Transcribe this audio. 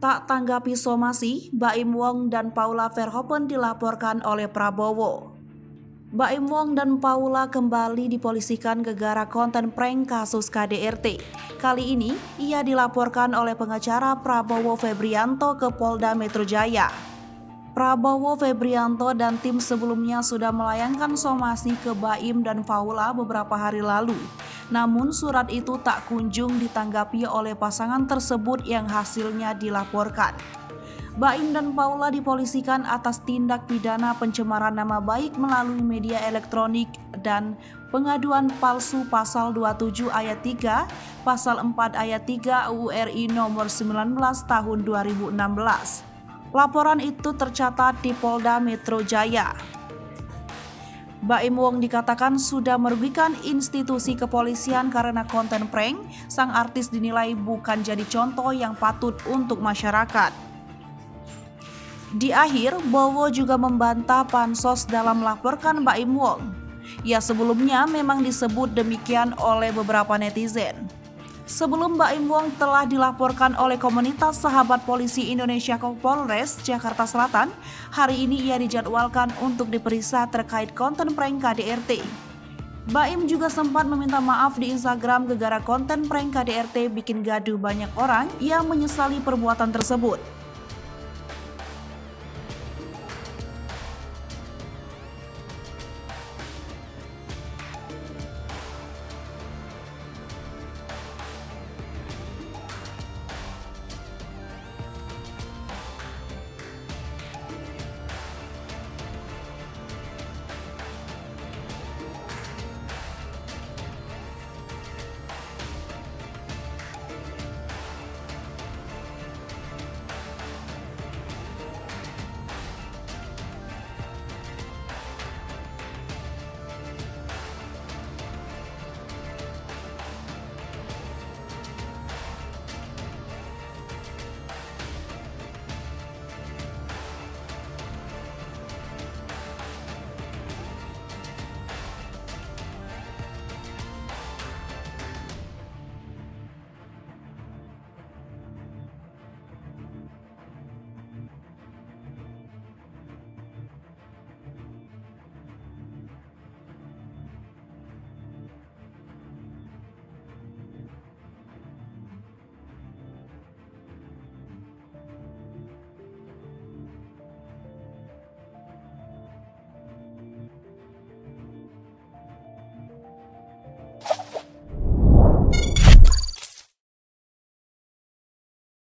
Tak tanggapi somasi, Baim Wong dan Paula Verhoeven dilaporkan oleh Prabowo. Baim Wong dan Paula kembali dipolisikan gegara konten prank kasus KDRT. Kali ini, ia dilaporkan oleh pengacara Prabowo Febrianto ke Polda Metro Jaya. Prabowo Febrianto dan tim sebelumnya sudah melayangkan somasi ke Baim dan Paula beberapa hari lalu. Namun surat itu tak kunjung ditanggapi oleh pasangan tersebut yang hasilnya dilaporkan. Baim dan Paula dipolisikan atas tindak pidana pencemaran nama baik melalui media elektronik dan pengaduan palsu pasal 27 ayat 3, pasal 4 ayat 3 UU RI nomor 19 tahun 2016. Laporan itu tercatat di Polda Metro Jaya. Baim Wong dikatakan sudah merugikan institusi kepolisian karena konten prank. Sang artis dinilai bukan jadi contoh yang patut untuk masyarakat. Di akhir, Bowo juga membantah pansos dalam melaporkan Baim Wong. Ya, sebelumnya memang disebut demikian oleh beberapa netizen. Sebelum Baim Wong telah dilaporkan oleh komunitas sahabat polisi Indonesia ke Polres Jakarta Selatan, hari ini ia dijadwalkan untuk diperiksa terkait konten prank KDRT. Baim juga sempat meminta maaf di Instagram gegara konten prank KDRT bikin gaduh banyak orang yang menyesali perbuatan tersebut.